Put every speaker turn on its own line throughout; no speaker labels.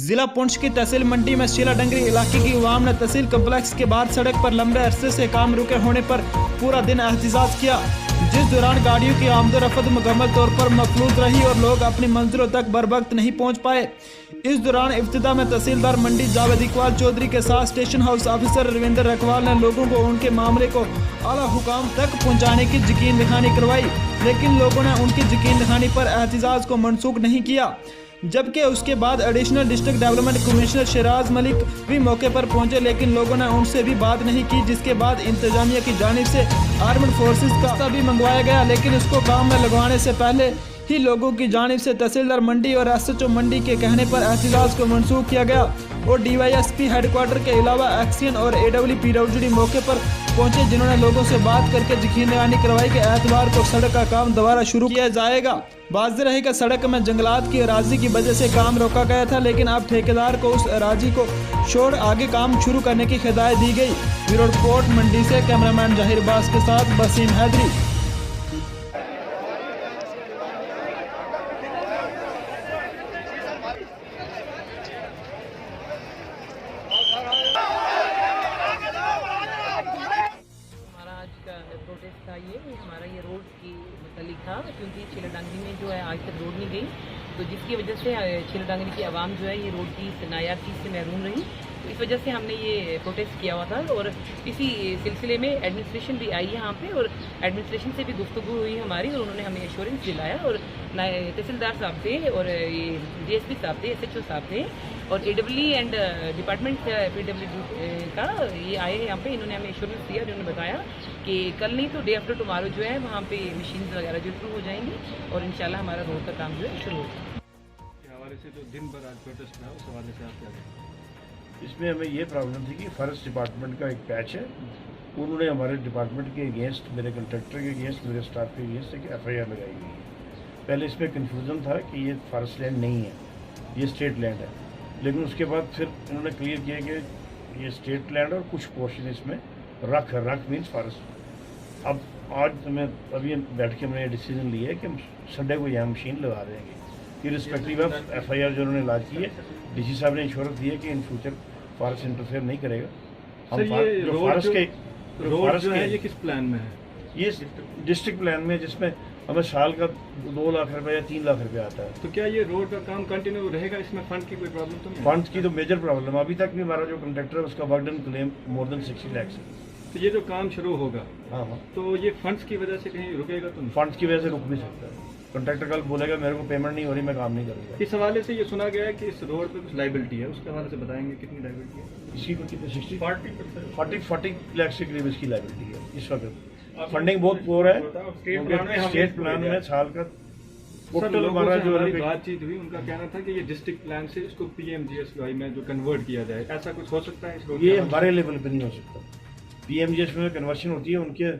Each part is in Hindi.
जिला पुंछ की तहसील मंडी में शीला डंगरी इलाके की अवाम ने तहसील कम्प्लेक्स के बाहर सड़क पर लंबे अरसे से काम रुके होने पर पूरा दिन एहतजाज किया, जिस दौरान गाड़ियों की आमदोरफ्त मुकम्मल तौर पर मफलूज रही और लोग अपनी मंजिलों तक बरवक्त नहीं पहुंच पाए। इस दौरान इब्तिदा में तहसीलदार मंडी जावेद इकबाल चौधरी के साथ स्टेशन हाउस ऑफिसर रविंदर रखवाल ने लोगों को उनके मामले को आला हुकाम तक पहुंचाने की यकीन दहानी करवाई, लेकिन लोगों ने उनकी यकीन दहानी पर एहतजाज को मनसूख नहीं किया। जबकि उसके बाद additional district development commissioner Shiraz Malik भी मौके पर पहुंचे, लेकिन लोगों ने उनसे भी बात नहीं की, जिसके बाद इंतजामिया की जानिब से आर्मड फोर्सेस का भी मंगवाया गया, लेकिन उसको काम में लगवाने से पहले ही लोगों की जानिब से तहसीलदार मंडी और SHO मंडी के कहने पर एहतजाज को मनसूख किया गया और DYSP हेडक्वार्टर के अलावा एक्सियन और AWPWD मौके पर पहुंचे, जिन्होंने लोगों से बात करके यकीन दहानी करवाई कि एतवार को सड़क का काम दोबारा शुरू किया जाएगा। वाज़ेह रहे कि सड़क में जंगलात की अराजी की वजह से काम रोका गया था, लेकिन अब ठेकेदार को उस अराजी को छोड़ आगे काम शुरू करने की हिदायत दी गई। ब्यूरो रिपोर्ट मंडी से कैमरामैन जाहिर बास के साथ वसीम हैदरी।
प्रोटेस्ट था ये हमारा ये रोड की मुतालिक था, क्योंकि शीला डंगरी में जो है आज तक रोड नहीं गई, तो जिसकी वजह से शीला डंगरी की आवाम जो है ये रोड की नायाब चीज़ से महरूम रही। तो इस वजह से हमने ये प्रोटेस्ट किया हुआ था और इसी सिलसिले में एडमिनिस्ट्रेशन भी आई है यहाँ पे और एडमिनिस्ट्रेशन से भी गुफ्तगू हुई हमारी और उन्होंने हमें एश्योरेंस दिलाया और तहसीलदार साहब थे और ये DSP साहब थे, SHO साहब थे और AWE एंड डिपार्टमेंट PWD का ये आए हैं यहाँ पे। इन्होंने हमें एश्योरेंस दिया, जिन्होंने बताया कि कल नहीं तो डे आफ्टर टुमारो जो है वहाँ पे मशीन वगैरह जो शुरू हो जाएंगी और इंशाल्लाह हमारा रोड का काम जो है शुरू होगा।
हवाले से जो दिन भर आज प्रोटेस्ट था उस हवाले से आप क्या करें?
इसमें हमें ये प्रॉब्लम थी कि फॉरेस्ट डिपार्टमेंट का एक पैच है, उन्होंने हमारे डिपार्टमेंट के अगेंस्ट, मेरे कंट्रैक्टर के अगेंस्ट, मेरे स्टाफ के अगेंस्ट एक FIR लगाई गई है। पहले इसमें कन्फ्यूज़न था कि ये फॉरेस्ट लैंड नहीं है, ये स्टेट लैंड है, लेकिन उसके बाद फिर उन्होंने क्लियर किया कि ये स्टेट लैंड और कुछ पोर्शन इसमें रख मीन्स फॉरेस्ट। अब आज मैं अभी बैठ के मैंने डिसीजन लिया है कि संडे को यहाँ मशीन लगा देंगे, इरिस्पेक्टिव ऑफ FIR जो उन्होंने लॉन्च की है। DC साहब ने इंश्योरेंस दिया कि इन फ्यूचर फॉरेस्ट इंटरफेयर नहीं करेगा।
हम ये रोड जो है ये किस प्लान में है?
ये डिस्ट्रिक्ट प्लान में, जिसमें हमें साल का 2 लाख रुपए या 3 लाख रुपए आता है।
तो क्या ये रोड का काम कंटिन्यू रहेगा? इसमें फंड की कोई प्रॉब्लम तो नहीं?
फंड की तो मेजर प्रॉब्लम, अभी तक भी हमारा जो कंट्रैक्टर है उसका work done claim more than 60 lakh है।
तो ये जो काम शुरू होगा,
हाँ,
तो ये फंड्स की वजह से कहीं रुकेगा तो नहीं?
फंड्स की वजह से रुक नहीं सकता है। कंट्रैक्टर कल बोलेगा मेरे को पेमेंट नहीं हो रही, मैं काम नहीं करूँगा।
इस हवाले से ये सुना गया है कि इस रोड पे कुछ लाइबिलिटी है, उसके हवाले से बताएंगे कितनी लाइबिलिटी है?
इसकी कुछ 40 लाख से करीब इसकी लाइबिलिटी है इस वक्त। फंडिंग बहुत पोर है, स्टेट प्लान में साल का
टोटल हमारा जो बातचीत हुई, उनका कहना था कि ये डिस्ट्रिक्ट प्लान से इसको PMGSY में जो कन्वर्ट किया जाए, ऐसा कुछ हो सकता है? इस रोड
ये हमारे लेवल पर नहीं हो सकता। PMGS में कन्वर्शन होती है उनके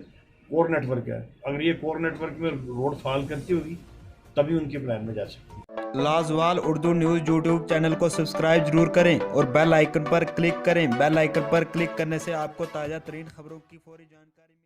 कोर नेटवर्क है, अगर ये कोर नेटवर्क में रोड फॉल करती होगी तभी उनके प्लान में जा सकती है।
लाजवाल उर्दू न्यूज़ YouTube चैनल को सब्सक्राइब जरूर करें और बेल आइकन पर क्लिक करें। बेल आइकन पर क्लिक करने से आपको ताज़ा तरीन खबरों की फौरी जानकारी